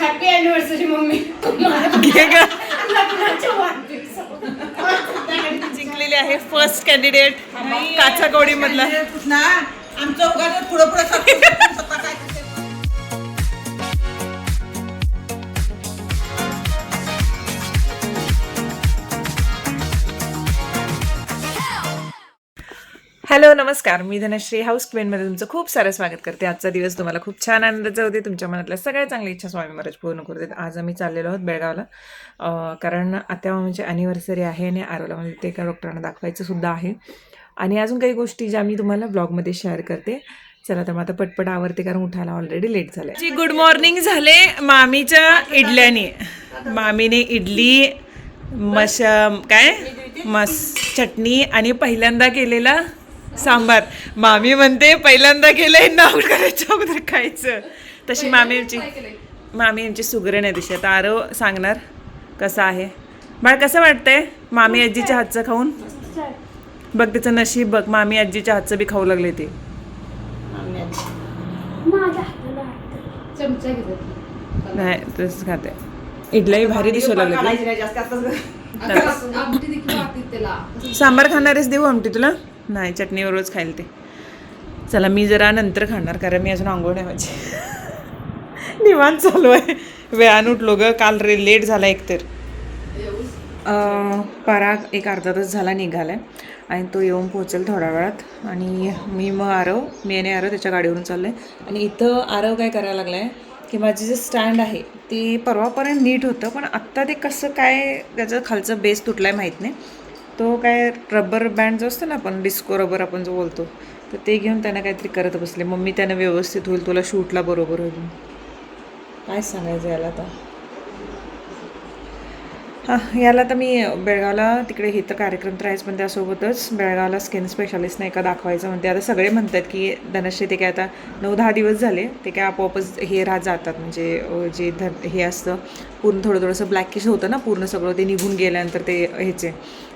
Happy anniversary mummy. घे ग. जिंकलेली आहे फर्स्ट कॅन्डिडेट काचाकोडी मधला. आमचं उगाच पुढं पुढं काय. हॅलो नमस्कार, मी धनश्री हाऊस क्वीनमध्ये तुमचं खूप सारं स्वागत करते. आजचा दिवस तुम्हाला खूप छान आनंदाचा होते. तुमच्या मनातल्या सगळ्या चांगल्या इच्छा स्वामी महाराज पूर्ण करू देत. आज आम्ही चाललेलो आहोत बेळगावला, कारण आता म्हणजे ॲनिव्हर्सरी आहे आणि आरोला म्हणजे ते एका डॉक्टरांना दाखवायचं सुद्धा आहे. आणि अजून काही गोष्टी ज्या मी तुम्हाला ब्लॉगमध्ये शेअर करते. चला तर मग आता पटपट आवरते, कारण उठायला ऑलरेडी लेट झालं आहे. गुड मॉर्निंग झाले मामीच्या इडल्याने. मामीने इडली चटणी आणि पहिल्यांदा केलेला सांबार. मामी म्हणते पहिल्यांदा केलंय नाव करायच्या अगोदर खायचं. तशी मामी आमची सुगरण आहे दिशी. आता आरव सांगणार कसं आहे. बाळ कसं वाटतंय मामी आजीच्या हातचं खाऊन? बघ तिचं नशीब बघ, मामी आजीच्या हातचं बी खाऊ लागले ते. नाही तसंच खाते. इडल्याही भारी दिसू लागले. सांबार खाणारेच देऊ आमटी तुला? नाही, चटणीवरच खाईल ते. चला मी जरा नंतर खाणार, कारण मी अजून आंघोळ नाही माझी. निवांत चालू आहे. वेळानं उठलो ग काल लेट झाला एकतर. पराग एक अर्धा तास झाला निघालाय आणि तो येऊन पोहोचेल थोड्या वेळात. आणि मी आणि आरव त्याच्या गाडीवरून चाललो आहे. आणि इथं आरव काय करायला लागला आहे की माझे जे स्टँड आहे ते परवापर्यंत नीट होतं, पण आत्ता ते कसं काय त्याचं खालचं बेस तुटला आहे माहीत नाही. तो काय रबर बँड जो असतो ना आपण डिस्को रबर आपण जो बोलतो, तर ते घेऊन त्यानं काहीतरी करत बसले. मम्मी त्यानं व्यवस्थित होईल, तुला शूटला बरोबर होईल. काय सांगायचं याला आता. याला तर मी बेळगावला तिकडे हे तर कार्यक्रम तर आहेच, पण त्यासोबतच बेळगावला स्किन स्पेशालिस्ट नाही का दाखवायचं म्हणते. आता सगळे म्हणतात की धनश्री ते काय आता 9-10 दिवस झाले ते काय आपोआपच हे जातात, म्हणजे जे हे असतं पूर्ण थोडंसं ब्लॅकिश होतं ना पूर्ण सगळं, ते निघून गेल्यानंतर ते ह्याचे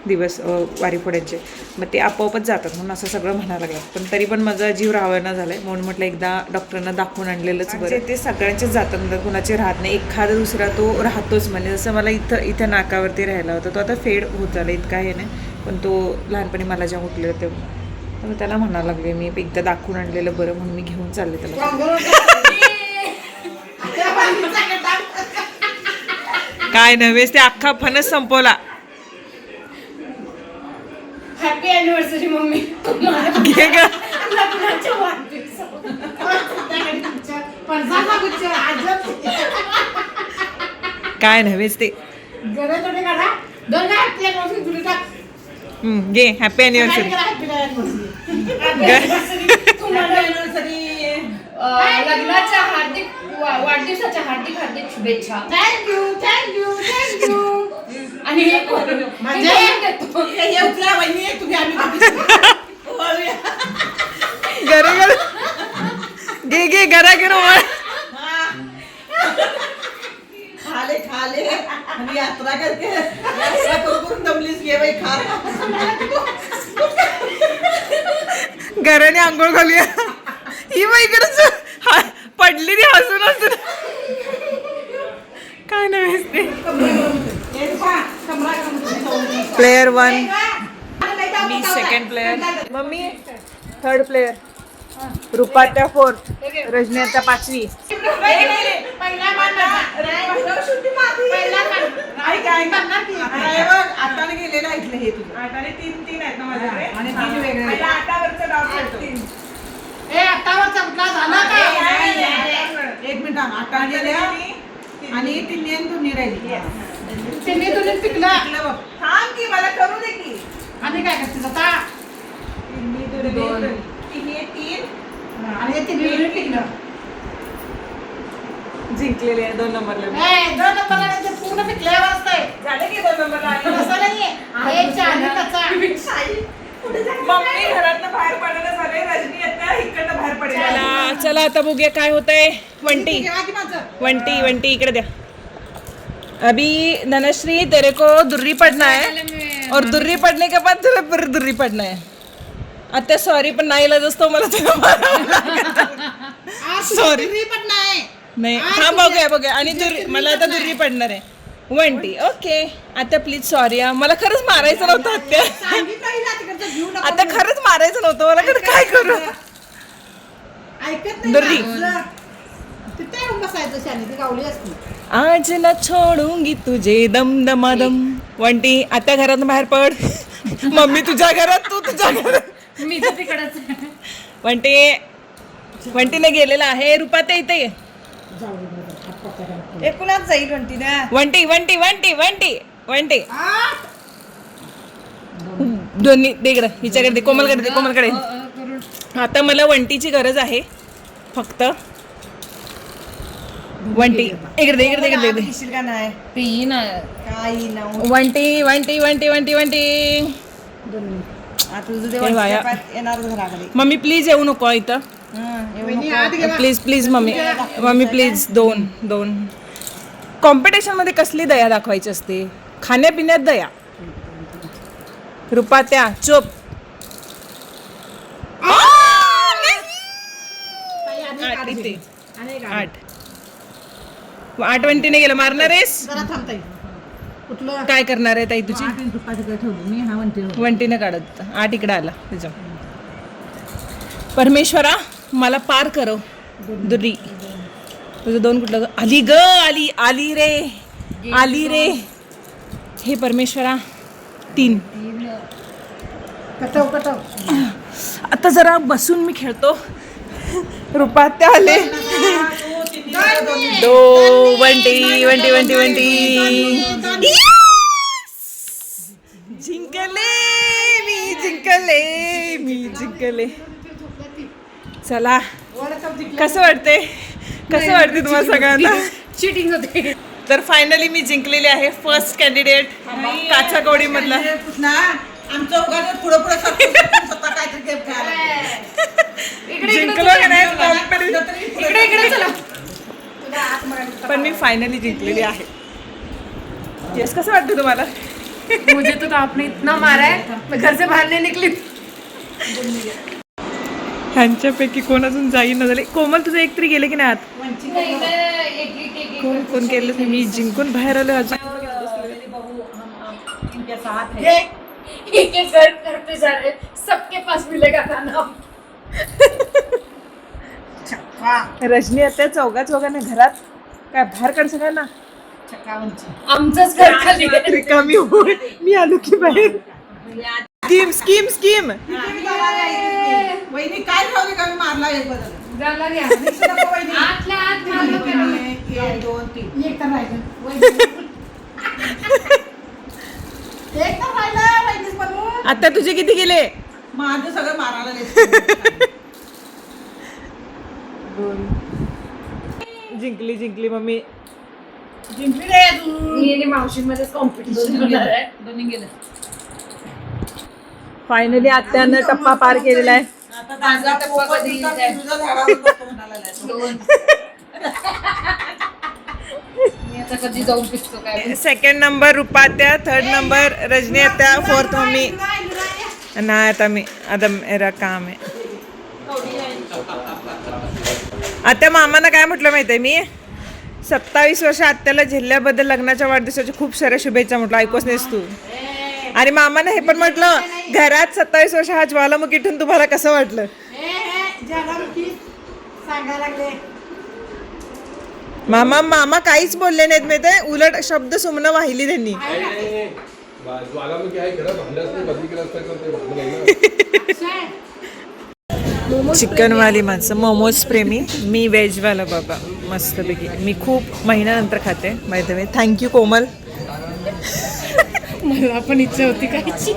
दिवस वारीफोड्यांचे, मग ते आपोआपच जातात म्हणून असं सगळं म्हणायला लागलं. पण तरी पण माझा जीव राहावना झाला आहे, म्हणून म्हटलं एकदा डॉक्टरांना दाखवून आणलेलंच बरं. ते सगळ्यांचेच जातात म्हणजे कुणाचे राहत नाही, एखादा दुसरा तो राहतोच. म्हणजे जसं मला इथं नाकावरती राहायला होता, तो आता फेड होत झाला, इतका हे नाही. पण तो लहानपणी मला जेव्हा उठलेलं तेव्हा तर त्याला म्हणायला लागले मी एकदा दाखवून आणलेलं बरं, म्हणून मी घेऊन चालले त्याला. काय नव्हेच ते अख्खा फणस संपवला. Happy anniversary mummy. घे ग. काय नव्हेच ते. घे हॅपी अॅनिव्हर्सरी. लग्नाच्या हार्दिक वाढदिवसाच्या हार्दिक शुभेच्छा. थँक्यू. आणि घे घरा खाले आणि यात्रा करके दमलीस घे बाई खा. घराने आंघोळ घालूया. ही बाई इकडे पडली ती हसून. काय नाही प्लेयर 1, मी second player, mummy third player, रुपात्या 4th, रजनी आता 5वी. आटाने गेलेलं ऐकलं हे तुझं. आटाने 3 आहेत ना माझ्याकडे आणि 3 वेगळे. आटावरचा डाव खेळतो. एक मिनिट आटा गेल्या आणि 3 राहिली. तिन्ही पिकलं. थांब की मला करू दे की. आणि काय करते आता? 3 आणि 3 पिकलं. जिंकलेले आहे 2 नंबरला. 2 नंबरला पूर्ण पिकल्यावर असतंय. झाले की 2 नंबरला. असं नाहीये. मम्मी घरातनं बाहेर पडायला झाले, रजनी आता इकडनं बाहेर पडेल. चला आता बघूया काय होतंय. वंटी इकडे द्या. अभी धनश्री तेरे को दुर्री पड़ना है और दुर्री पड़ने के बाद तुला फिर दुर्री पड़ना है. आता सॉरी पण नाही इलाज असतो मला तुला. सॉरी पडना आहे नाही हा बघूया आणि मला आता दुर्री पडणार आहे. वंटी ओके आता प्लीज सॉरी मला खरंच मारायचं नव्हतं आत्या. आता खरंच मारायचं नव्हतं मला खरं काय करू. ऐकत दुर्री. नाही तिथे येऊन बसायचं शाने ती गावली असती. आज ना छोडूंगी तुझे दम दमादम. वंटी आता घरात बाहेर पड. मम्मी तुझ्या घरात तू तुझ्या घरात. मी तर तिकडच वंटीने गेलेला आहे. रुपात इथे ये. एकूणच जाईल म्हणती ना. वंटी वंटी वंटी वंटी वंटी दोन्ही दे इकडं. हिच्याकडे दे. कोमलकडे. आता मला वंटीची गरज आहे फक्त. वंटी इकडे दे. दिसशील का नाही पी ना काही ना वंटी वंटी वंटी वंटी वंटी. आता तुझं ते हे वाया. येणार घराकडे. मम्मी प्लीज येऊ नको इथं. Please mummy please. दोन कॉम्पिटिशन मध्ये कसली दया दाखवायची असते. खाण्यापिण्यात दया. रुपात्या चुप. 8:20 गेलं. मारणार आहेस. जरा थांबताय कुठलं काय करणार आहे ताई तुझी. रुपयाचं ठेवलं मी हा म्हणते वंटीने काढत 8 इकडे आला तुझं. परमेश्वरा मला पार करव. दुर्री तुझं 2 कुठलं आली ग. आली रे. हे परमेश्वरा 3. कटव आता जरा बसून मी खेळतो. रुपात्या आले. वंटी. जिंकले. चला कसं वाटते तुम्हाला सगळ्यांना. चिटिंग होते. तर फायनली मी जिंकलेली आहे. फर्स्ट कॅन्डिडेट काचा कवडी मधला. आमचं उगाच पुढं स्वतः काहीतरी गेम जिंकलो की नाही competition. इकडे चला. पण मी फायनली जिंकलेली आहे. यस कसं वाटतं तुम्हाला. मुझे तो आपने इतना मारा है मैं घर से बाहर नहीं निकली. ह्यांच्यापैकी कोण अजून जाईना झाले. कोमल तुझं एक तरी गेले की नाही आत. कोण केलं नाही. मी जिंकून बाहेर आलो अजून. एक घर करते जा रहे सबके पास मिलेगा खाना. रजनी आता चौघांना घरात काय बाहेर काढ ना. आमचंच घर खाली. रिकामी होय. मी आलो की बाहेर. स्कीम वहिनी काय झालं का मी मारला एक बदल झाला घ्या. आतल्या आत मारलं का नाही? 1 2 3 एक तर राहिलं. एक तर राहिलं वहिनीच बनवून. आता तुझे किती गेले. माझं सगळं मारायला जिंकली मम्मी. जिंकली रे तू. मी आणि मावशींमध्येच कॉम्पिटिशन होणार आहे. दोन्ही गेलं. फायनली आत्यानं टप्पा पार केलेला आहे. आता माझा पप्पा कधी तुझ्या झाडावर बसतो म्हणाला. मी आता कधी जाऊन पिसतो काय. 2nd number रुपात्या. 3rd number Rajani आत्या. 4th mummy. नाही आता मेरा काम आहे. आता मामानं काय म्हटलं माहितीये मी. 27 वर्ष आत्याला झेलल्याबद्दल लग्नाच्या वाढदिवसाच्या खूप साऱ्या शुभेच्छा म्हटलं. ऐकूच नाहीस तू. आणि मामानं हे पण म्हटलं घरात 27 वर्ष हा ज्वालामुखी ठेवून तुम्हाला कसं वाटलं. सांगायला लागले. मामा काहीच बोलले नाहीत माहिती. उलट शब्द सुमनं वाहिली त्यांनी. ज्वालामुखी आहे खरं भांडच नाही बदली केलं असतं तर ते भांडण नाही ना. चिकनवाली माणसं. मोमोज प्रेमी. मी व्हेजवाला बाबा मस्तपैकी. मी खूप महिन्यानंतर खाते. माहिती आहे. थँक्यू कोमल. मला पण इच्छा होती खायची.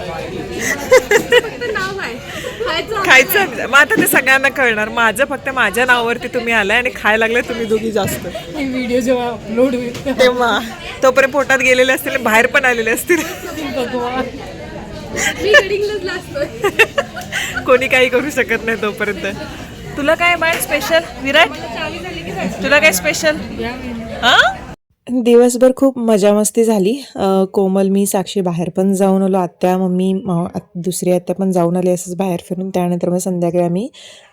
खायचं मग आता ते सगळ्यांना कळणार. माझं फक्त माझ्या नावावरती तुम्ही आलाय आणि खायला लागले तुम्ही दोघी जास्त. व्हिडिओ जेव्हा अपलोड होईल तेव्हा तोपर्यंत पोटात गेलेले असतील. बाहेर पण आलेले असतील. कोणी काही करू शकत नाही तोपर्यंत. तुला काय बाळ स्पेशल विराट. तुला काय स्पेशल. हा दिवसभर खूप मजा मस्ती झाली. कोमल, मी, साक्षी बाहेर पण जाऊन आलो. आत्या, मम्मी, दुसरी आत्या पण जाऊन आली असंच बाहेर फिरून. त्यानंतर मग संध्याकाळी आम्ही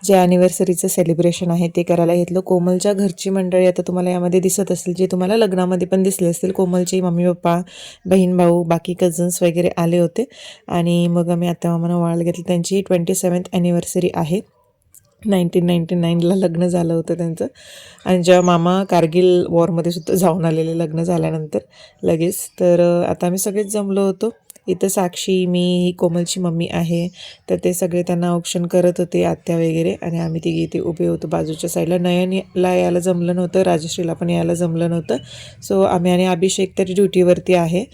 जे ॲनिव्हर्सरीचं सेलिब्रेशन आहे ते करायला घेतलं. कोमलच्या घरची मंडळी आता तुम्हाला यामध्ये दिसत असेल, जे तुम्हाला लग्नामध्ये पण दिसले असतील. कोमलची मम्मी पप्पा, बहीण भाऊ, बाकी कझन्स वगैरे आले होते. आणि मग आम्ही आत्या मामानं ओवाळायला घेतलं. त्यांची 27th ॲनिव्हर्सरी आहे. 1999ला लग्न झालं होतं त्यांचं. आणि जेव्हा मामा कारगिल वॉरमध्ये सुद्धा जाऊन आलेले लग्न झाल्यानंतर लगेच. तर आता आम्ही सगळेच जमलो होतो. इथं साक्षी, मी, कोमलची मम्मी आहे. तर ते सगळे त्यांना ऑप्शन करत होते, आत्या वगैरे. आणि आम्ही तिघे इथे उभे होतो बाजूच्या साईडला. नयनला यायला जमलं नव्हतं, राजश्रीला पण यायला जमलं नव्हतं. सो आम्ही, आणि अभिषेक तरी ड्युटीवरती आहे.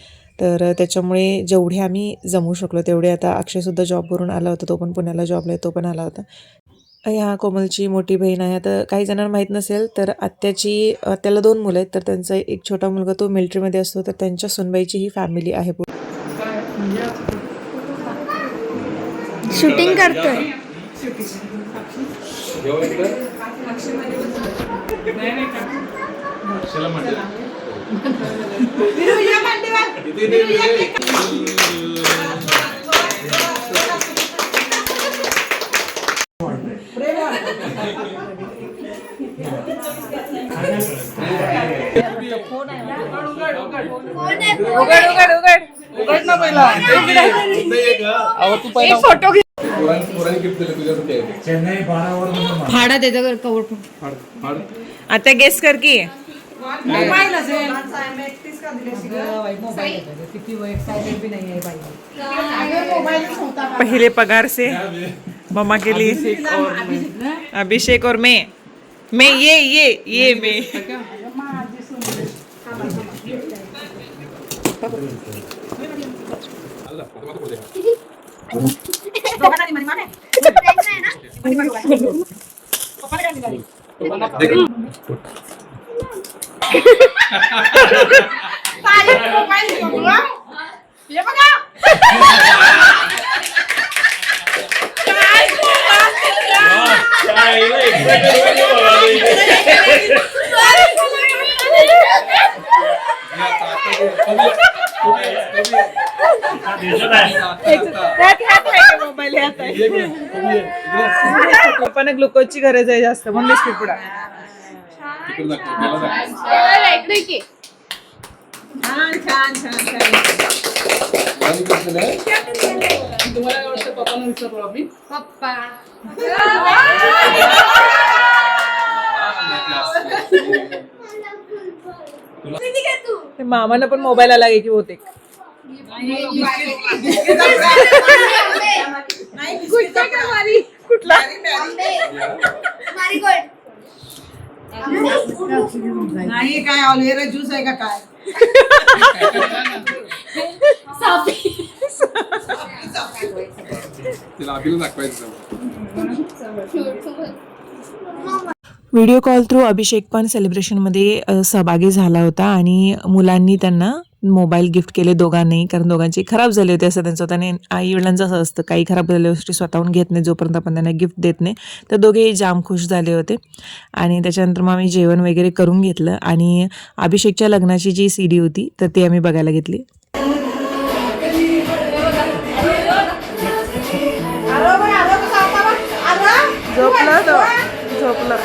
तर त्याच्यामुळे जेवढे आम्ही जमू शकलो तेवढे. आता अक्षयसुद्धा जॉबवरून आला होता, तो पण पुण्याला जॉबला आहे, तो पण आला होता. ह्या कोमलची मोठी बहीण आहे. आता काही जणांना माहीत नसेल तर आत्याला 2 मुलं आहेत. तर त्यांचा एक छोटा मुलगा तो मिलिटरीमध्ये असतो. तर त्यांच्या सुनबाईची ही फॅमिली आहे. शूटिंग करतोय. उघड ना पहिला. फोटो घे. पोरांनी गिफ्ट दिलं तुझ्यासाठी आहे ते. फाडा त्याचं कवर. आता गेस कर की. पहले पगार से मम्मा के लिए अभिषेक और मैं ये मैं. पण ग्लुकोजची गरज आहे जास्त, म्हणून बिस्किट पुडा. छान छान छान छान. तुम्हाला वाटतं पप्पांना विचारलो आम्ही. पप्पा मामानं पण मोबाईल आला की बहुतेक. कुठला नाही काय ऑलिव्हेरा ज्यूस आहे का काय? तिला अभिला दाखवायचं. व्हिडिओ कॉल थ्रू अभिषेक पण सेलिब्रेशनमध्ये सहभागी झाला होता. आणि मुलांनी त्यांना मोबाईल गिफ्ट केले दोघांनाही, कारण दोघांची खराब झाले होते असं त्यांचं. त्याने आई वडिलांचं असं असतं, काही खराब झालेल्या गोष्टी स्वतःहून घेत नाही जोपर्यंत आपण त्यांना गिफ्ट देत नाही. तर दोघेही जाम खुश झाले होते. आणि त्याच्यानंतर मग आम्ही जेवण वगैरे करून घेतलं. आणि अभिषेकच्या लग्नाची जी CD होती तर ती आम्ही बघायला घेतली. झोपलं.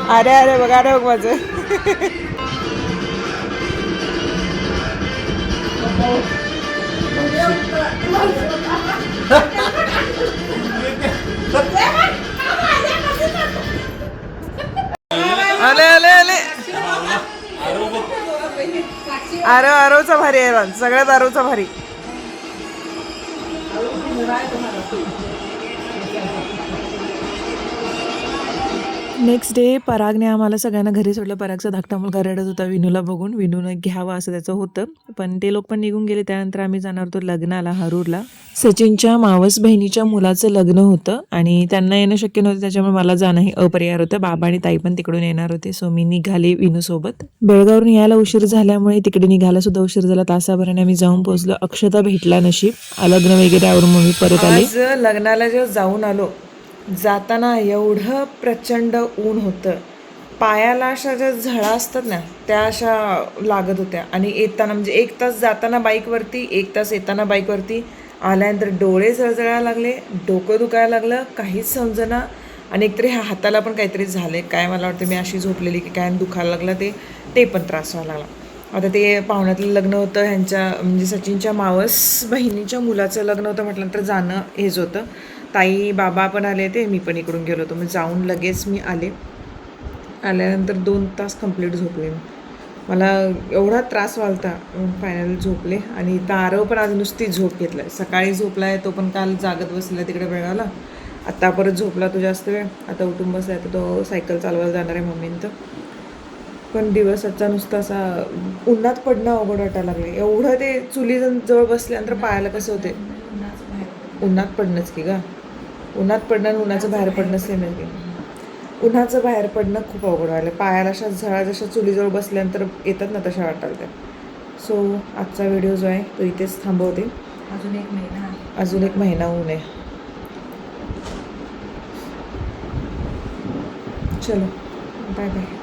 अरे बघ, अरे बघ माझं. आले आरोचा भारी आहे, सगळ्यात आरोचा भारी. नेक्स्ट डे परागने आम्हाला सगळ्यांना घरी सोडलं. परागचा धाकटा मुलगा रडत होता विनूला बघून. विनूनं घ्यावं असं त्याचं होतं, पण ते लोक पण निघून गेले. त्यानंतर आम्ही जाणार होतो लग्नाला हरूरला. सचिनच्या मावस बहिणीच्या मुलाचं लग्न होतं आणि त्यांना येणं शक्य नव्हतं, त्याच्यामुळे मला जाणंही अपरिहार होतं. बाबा आणि ताई पण तिकडून येणार होते, सो मी निघाले विनूसोबत. बेळगावरून यायला उशीर झाल्यामुळे तिकडे निघायला सुद्धा उशीर झाला. तासाभराने आम्ही जाऊन पोहोचलो. अक्षता भेटला नशीब. लग्न वगैरे आवरून मग मी परत आले. आज लग्नाला जेव्हा जाऊन आलो, जाताना एवढं प्रचंड ऊन होतं, पायाला अशा ज्या झळा असतात ना त्या अशा लागत होत्या. आणि येताना म्हणजे 1 तास जाताना बाईकवरती, 1 तास येताना बाईकवरती, आल्यानंतर डोळे जळजळायला लागले, डोकं दुखायला लागलं, काहीच समजेना. आणि एकतरी ह्या हाताला पण काहीतरी झालं काय, मला वाटतं मी अशी झोपलेली की काय दुखायला लागलं, ते पण त्रास व्हायला लागला. आता ते पाहुण्यातलं लग्न होतं, ह्यांच्या म्हणजे सचिनच्या मावस बहिणीच्या मुलाचं लग्न होतं म्हटल्यानंतर जाणं हेच होतं. ताई बाबा पण आले ते, मी पण इकडून गेलो होतो. मग जाऊन लगेच मी आल्यानंतर 2 तास कंप्लीट झोपले. मला एवढा त्रास व्हालता, फायनली झोपले. आणि तारव पण आज नुसती झोप घेतलाय. सकाळी झोपलाय, तो पण काल जागत बसला तिकडे बेळगावला. आत्ता परत झोपला तो जास्त वेळ. आता उठून बसला, तर तो सायकल चालवायला जाणार आहे मम्मींचं. पण दिवसाचा नुसता असा उन्हात पडणं अवघड वाटायला लागले. एवढं ते चुली जवळ बसल्यानंतर पायाला कसं होते. उन्हात पडणंच की गा, उन्हात पडणं आणि उन्हाचं बाहेर पडणं सेम आहे. उन्हाचं बाहेर पडणं खूप अवघड व्हायला. पायाला अशा झळा जशा चुलीजवळ बसल्यानंतर येतात ना तशा वाटायला त्या. सो आजचा व्हिडिओ जो आहे तो इथेच थांबवते. अजून एक महिना होऊ नये. चलो बाय बाय.